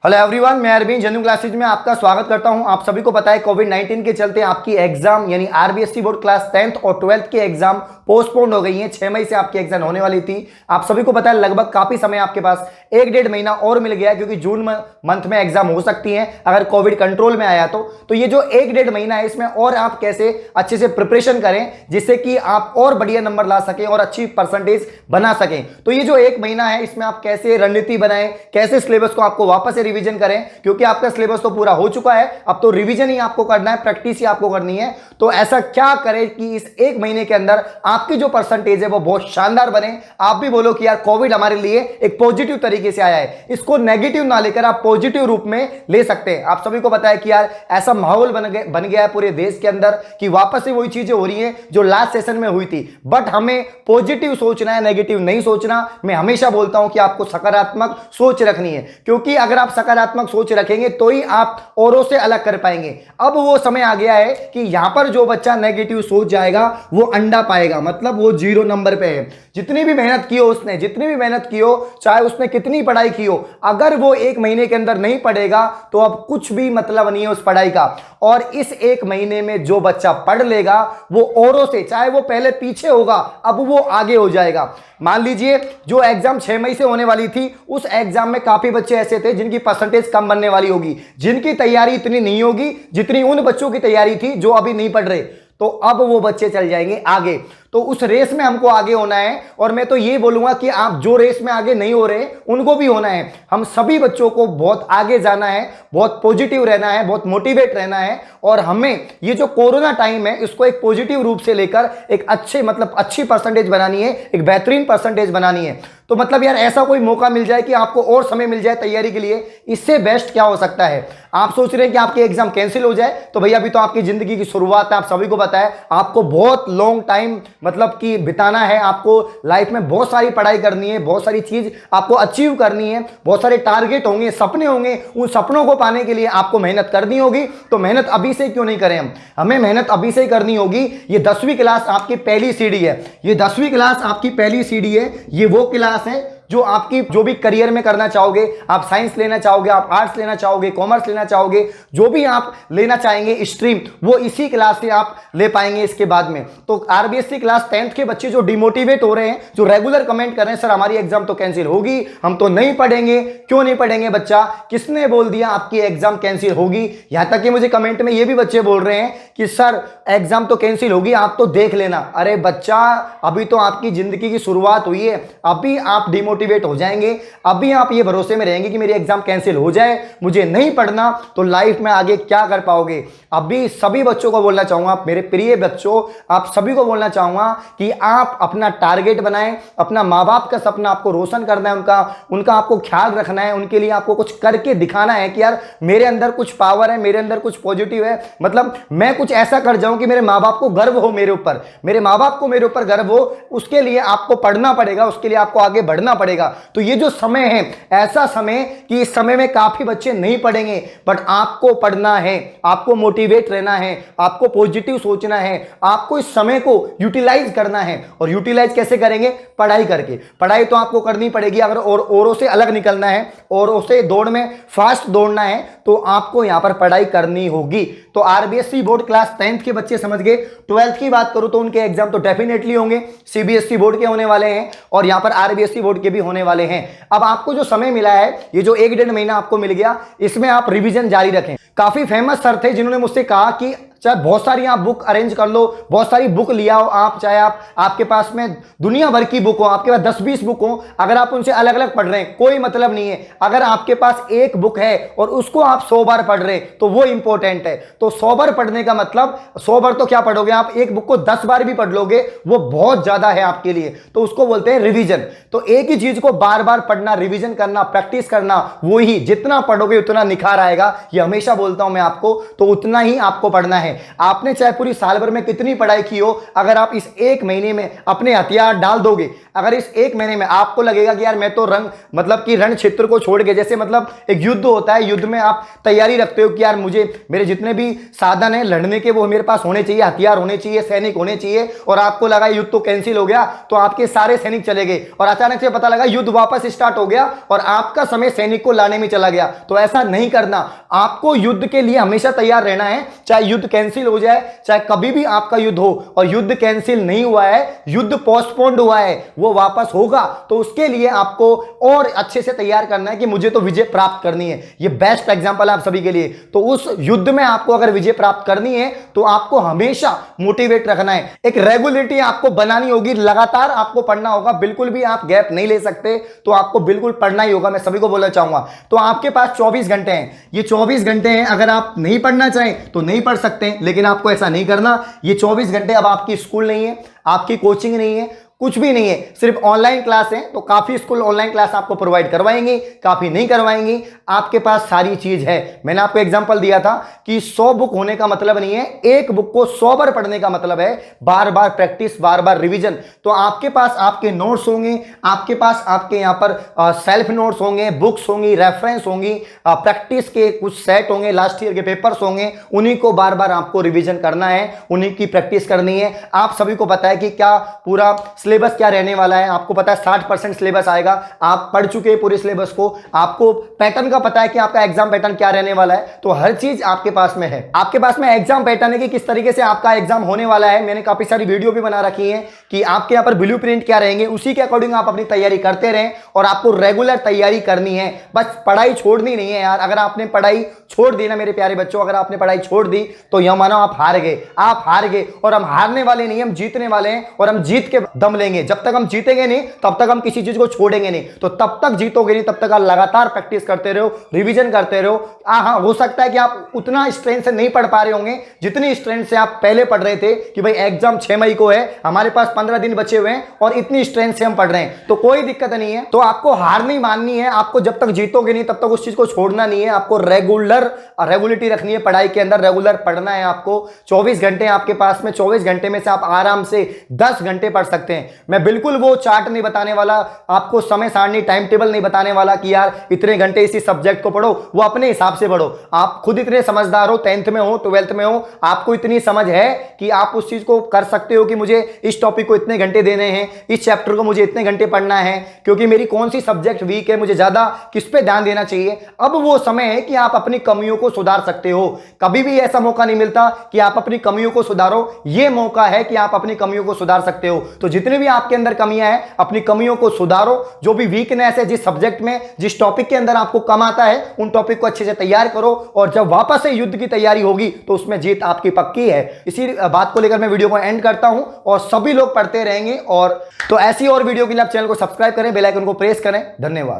Hello everyone, मैं Arvind general classes में आपका स्वागत करता हूं। आप सभी को पता है कोविड-19 के चलते आपकी एग्जाम यानी आरबीएससी बोर्ड क्लास 10th और 12th की एग्जाम पोस्टपोन्ड हो गई है। 6 मई से आपकी एग्जाम होने वाली थी। आप सभी को पता है लगभग काफी समय आपके पास 1-1.5 महीना और मिल गया, क्योंकि जून मंथ में एग्जाम हो सकती है अगर कोविड कंट्रोल में आया तो ये जो 1-1.5 महीना है इसमें और आप कैसे अच्छे से प्रिपरेशन करें जिससे कि आप और बढ़िया नंबर ला सकें और अच्छी परसेंटेज बना सकें। तो ये जो 1 महीना है इसमें आप कैसे रणनीति बनाएं, कैसे सिलेबस को आपको वापस से रिवीजन करें, क्योंकि आपका सिलेबस तो पूरा हो चुका है। अब तो रिवीजन ही आपको करना है, प्रैक्टिस ही आपको करनी है। तो ऐसा क्या करें कि इस 1 महीने के अंदर आपकी जो परसेंटेज है वो बहुत शानदार बने। आप भी बोलो कि यार कोविड हमारे लिए एक पॉजिटिव तरीके से आया है, इसको नेगेटिव ना लेकर आप पॉजिटिव रूप में ले सकते हैं। आप सभी को पता है कि यार ऐसा माहौल बन गया है पूरे देश के अंदर कि वापस से वही चीजें हो रही हैं जो लास्ट सेशन में हुई थी। बट हमें पॉजिटिव सोचना है, नेगेटिव नहीं सोचना। मैं हमेशा बोलता हूं कि आपको सकारात्मक सोच रखनी है, क्योंकि अगर आप सकारात्मक सोच रखेंगे तो ही आप औरों से अलग कर पाएंगे। अब वो समय आ गया है कि यहां पर जो बच्चा नेगेटिव सोच जाएगा वो अंडा पाएगा, मतलब वो 0 नंबर पे है। जितनी भी मेहनत की हो उसने, जितनी भी मेहनत की हो, चाहे उसने कितनी पढ़ाई की हो, अगर वो 1 महीने के अंदर नहीं पढ़ेगा तो अब कुछ भी मतलब नहीं है उस पढ़ाई का। और इस 1 महीने में जो बच्चा पढ़ लेगा वो औरों से, चाहे वो पहले पीछे होगा, अब वो आगे हो जाएगा। मान लीजिए जो एग्जाम 6 मई से होने वाली थी, उस एग्जाम में काफी बच्चे ऐसे थे जिनकी परसेंटेज कम बनने वाली होगी, जिनकी तैयारी इतनी नहीं होगी जितनी उन बच्चों की तैयारी थी जो अभी नहीं पढ़ रहे। तो अब वो बच्चे चल जाएंगे आगे। तो उस रेस में हमको आगे होना है। और मैं तो ये बोलूंगा कि आप जो रेस में आगे नहीं हो रहे उनको भी होना है। हम सभी बच्चों को बहुत आगे जाना है, बहुत पॉजिटिव रहना है, बहुत मोटिवेट रहना है। और हमें ये जो कोरोना टाइम है इसको एक पॉजिटिव रूप से लेकर एक अच्छी परसेंटेज बनानी है, एक बेहतरीन परसेंटेज बनानी है। तो मतलब यार ऐसा कोई मौका मिल जाए कि आपको और समय मिल जाए तैयारी के लिए, इससे बेस्ट क्या हो सकता है। आप सोच रहे हैं कि आपके एग्जाम कैंसिल हो जाए, तो भैया अभी तो आपकी जिंदगी की शुरुआत है। आप सभी को पता है आपको बहुत लॉन्ग टाइम मतलब कि बिताना है। आपको लाइफ में बहुत सारी पढ़ाई करनी है, बहुत सारी चीज आपको अचीव करनी है, बहुत सारे टारगेट होंगे, सपने होंगे। उन सपनों को पाने के लिए आपको मेहनत करनी होगी। तो मेहनत अभी से क्यों नहीं करें हमें मेहनत अभी से ही करनी होगी। ये 10वीं क्लास आपकी पहली सीढ़ी है, ये 10वीं क्लास आपकी पहली सीढ़ी है। ये वो क्लास है जो आपकी जो भी करियर में करना चाहोगे, आप साइंस लेना चाहोगे, आप आर्ट्स लेना चाहोगे, कॉमर्स लेना चाहोगे, जो भी आप लेना चाहेंगे स्ट्रीम, वो इसी क्लास से आप ले पाएंगे इसके बाद में। तो आरबीएससी क्लास 10th के बच्चे जो डिमोटिवेट हो रहे हैं, जो रेगुलर कमेंट कर रहे हैं सर हमारी एग्जाम तो कैंसिल होगी, हम तो नहीं पढ़ेंगे। क्यों नहीं पढ़ेंगे बच्चा? किसने बोल दिया आपकी एग्जाम कैंसिल होगी? यहां तक कि मुझे कमेंट में ये भी बच्चे बोल रहे हैं कि सर एग्जाम तो कैंसिल होगी, आप तो देख लेना। अरे बच्चा, अभी तो आपकी जिंदगी की शुरुआत हुई है, अभी आप डिमोटिवेट हो जाएंगे, अभी आप ये भरोसे में रहेंगे कि मेरी एग्जाम कैंसिल हो जाए, मुझे नहीं पढ़ना, तो लाइफ में आगे क्या कर पाओगे। अभी सभी बच्चों को बोलना चाहूंगा, मेरे प्रिय बच्चों, आप सभी को बोलना चाहूंगा कि आप अपना टारगेट बनाएं, अपना माँ बाप का सपना आपको रोशन करना है, उनका आपको ख्याल रखना है, उनके लिए आपको कुछ करके दिखाना है कि यार मेरे अंदर कुछ पावर है, मेरे अंदर कुछ पॉजिटिव है, मतलब मैं कुछ ऐसा कर जाऊं कि मेरे माँ बाप को गर्व हो मेरे ऊपर, मेरे माँ बाप को मेरे ऊपर गर्व हो। उसके लिए आपको पढ़ना पड़ेगा, उसके लिए आपको आगे बढ़ना पड़ेगा। तो ये जो समय है, ऐसा समय कि इस समय में काफी बच्चे नहीं पढ़ेंगे, बट आपको पढ़ना है, आपको मोटिवेट रहना है, आपको पॉजिटिव सोचना है, आपको इस समय को यूटिलाइज करना है। और यूटिलाइज कैसे करेंगे? पढ़ाई करके। पढ़ाई तो आपको करनी पड़ेगी। अगर औरों से अलग निकलना है, औरों से दौड़ में फास्ट दौड़ना है, तो आपको यहां पर पढ़ाई करनी होगी। तो आरबीएससी बोर्ड क्लास 10th के बच्चे समझ गए। 12th की बात करूं तो उनके एग्जाम तो डेफिनेटली होंगे, सीबीएसई बोर्ड के होने वाले हैं और यहां पर आरबीएससी बोर्ड के भी होने वाले हैं। अब आपको जो समय मिला है, ये जो 1-1.5 महीना आपको मिल गया, इसमें आप रिवीजन जारी रखें। काफी फेमस सर थे जिन्होंने मुझसे कहा कि चाहे बहुत सारी आप बुक अरेंज कर लो, बहुत सारी बुक लिया हो आप, चाहे आपके पास में दुनिया भर की बुक हो, आपके पास 10-20 बुक हो, अगर आप उनसे अलग अलग पढ़ रहे हैं कोई मतलब नहीं है। अगर आपके पास एक बुक है और उसको आप 100 बार पढ़ रहे हैं तो वो इंपॉर्टेंट है। तो 100 बार पढ़ने का मतलब 100 बार तो क्या पढ़ोगे आप, एक बुक को 10 बार भी पढ़ लोगे, वो बहुत ज्यादा है आपके लिए। तो उसको बोलते हैं रिवीजन। तो एक ही चीज को बार बार पढ़ना, रिवीजन करना, प्रैक्टिस करना, वो ही जितना पढ़ोगे उतना निखार आएगा। ये हमेशा बोलता हूं मैं आपको, तो उतना ही आपको पढ़ना है। है। आपने चाहे पूरी साल भर में कितनी पढ़ाई की हो, अगर आप इस एक महीने में अपने हथियार डाल दोगे, अगर इस एक महीने में आपको लगेगा कि यार मैं तो रण क्षेत्र को छोड़ के, जैसे मतलब एक युद्ध होता है, युद्ध में आप तैयारी रखते हो कि यार मुझे मेरे जितने भी साधन है लड़ने के वो मेरे पास होने चाहिए, हथियार होने चाहिए, सैनिक होने चाहिए, और आपको लगा युद्ध तो कैंसिल हो गया, तो आपके सारे सैनिक चले गए और अचानक से पता लगा युद्ध वापस स्टार्ट हो गया और आपका समय सैनिक को लाने में चला गया। तो ऐसा नहीं करना, आपको युद्ध के लिए हमेशा तैयार रहना है, चाहे युद्ध कैंसिल हो जाए, चाहे कभी भी आपका युद्ध हो। और युद्ध कैंसिल नहीं हुआ है, युद्ध पोस्टपोन्ड हुआ है, वो वापस होगा, तो उसके लिए आपको और अच्छे से तैयार करना है कि मुझे तो विजय प्राप्त करनी है। ये बेस्ट एग्जांपल है आप सभी के लिए। तो उस युद्ध में आपको अगर विजय प्राप्त करनी है तो आपको हमेशा मोटिवेट रखना है, एक रेगुलरिटी आपको बनानी होगी, लगातार आपको पढ़ना होगा, बिल्कुल भी आप गैप नहीं ले सकते, तो आपको बिल्कुल पढ़ना ही होगा। मैं सभी को बोलना चाहूंगा। तो आपके पास 24 घंटे हैं, ये 24 घंटे हैं, अगर आप नहीं पढ़ना चाहें तो नहीं पढ़ सकते, लेकिन आपको ऐसा नहीं करना। ये 24 घंटे अब आपकी स्कूल नहीं है, आपकी कोचिंग नहीं है, कुछ भी नहीं है, सिर्फ ऑनलाइन क्लास है। तो काफी स्कूल ऑनलाइन क्लास आपको प्रोवाइड करवाएंगे, काफी नहीं करवाएंगी, आपके पास सारी चीज है। मैंने आपको एग्जांपल दिया था कि 100 बुक होने का मतलब नहीं है, एक बुक को 100 बार पढ़ने का मतलब है बार बार प्रैक्टिस, बार बार रिवीजन। तो आपके पास आपके नोट्स होंगे, आपके पास आपके यहां पर सेल्फ नोट्स होंगे, बुक्स होंगी, रेफरेंस होंगी, प्रैक्टिस के कुछ सेट होंगे, लास्ट ईयर के पेपर्स होंगे, उन्हीं को बार बार आपको रिवीजन करना है, उन्हीं की प्रैक्टिस करनी है। आप सभी को पता है कि क्या पूरा सिलेबस क्या रहने वाला है, आपको पता है 60% सिलेबस आएगा, आप पढ़ चुके हैं पूरे सिलेबस को, आपको पैटर्न का पता है कि आपका एग्जाम पैटर्न क्या रहने वाला है, तो हर चीज आपके पास में है। आपके पास में एग्जाम पैटर्न है कि किस तरीके से आपका एग्जाम होने वाला है। मैंने काफी सारी वीडियो भी बना रखी है कि आपके यहाँ पर ब्लूप्रिंट क्या रहेंगे, उसी के अकॉर्डिंग आप अपनी तैयारी करते रहें और आपको रेगुलर तैयारी करनी है, बस पढ़ाई छोड़नी नहीं है यार। अगर आपने पढ़ाई छोड़ दी ना मेरे प्यारे बच्चों, अगर आपने पढ़ाई छोड़ दी तो यह मानो आप हार गए, आप हार गए। और हम हारने वाले नहीं, हम जीतने वाले हैं, और हम जीत के दम लेंगे। जब तक हम जीतेंगे नहीं तब तक हम किसी चीज को छोड़ेंगे नहीं। तो तब तक जीतोगे नहीं, तब तक आप लगातार प्रैक्टिस करते रहो, रिवीजन करते रहो। हाँ, हो सकता है कि आप उतना स्ट्रेंथ से नहीं पढ़ पा रहे होंगे जितनी स्ट्रेंथ से आप पहले पढ़ रहे थे कि भाई एग्जाम 6 मई को है, हमारे पास 15 दिन बचे हुए हैं और इतनी स्ट्रेंथ से हम पढ़ रहे हैं, तो कोई दिक्कत नहीं है। तो आपको हार नहीं माननी है, आपको जब तक जीतोगे नहीं तब तक उस चीज को छोड़ना नहीं है। आपको रेगुलरिटी रखनी है पढ़ाई के अंदर, रेगुलर पढ़ना है आपको। 24 घंटे आपके पास में, 24 घंटे में से आप आराम से 10 घंटे पढ़ सकते हैं। मैं बिल्कुल वो चार्ट नहीं बताने वाला, आपको समय सारणी, टाइम टेबल नहीं बताने वाला कि यार इतने घंटे इसी सब्जेक्ट को पढ़ो, वो अपने हिसाब से पढ़ो। आप खुद इतने समझदार हो, 10th में हो, 12th में हो, आपको इतनी समझ है कि आप उस चीज को कर सकते हो कि मुझे इस टॉपिक को इतने घंटे देने हैं, इस चैप्टर को मुझे इतने घंटे पढ़ना है, क्योंकि मेरी कौन सी सब्जेक्ट वीक है, मुझे ज्यादा किस पे ध्यान देना चाहिए। अब वो समय है कि आप अपनी कमियों को सुधार सकते हो। कभी भी ऐसा मौका नहीं मिलता कि आप अपनी कमियों को सुधारो, ये मौका है कि आप अपनी कमियों को सुधार सकते हो। तो जितने भी आपके अंदर कमियां हैं, अपनी कमियों को सुधारो। जो भी वीकनेस है, जिस सब्जेक्ट में, जिस टॉपिक के अंदर आपको कम आता है, उन टॉपिक को अच्छे से तैयार करो, और जब वापस से युद्ध की तैयारी होगी तो उसमें जीत आपकी पक्की है। इसी बात को लेकर मैं वीडियो को एंड करता हूं, और सभी लोग पढ़ते रहेंगे। और तो ऐसी और वीडियो के लिए आप चैनल को सब्सक्राइब करें, बेल आइकन को प्रेस करें। धन्यवाद।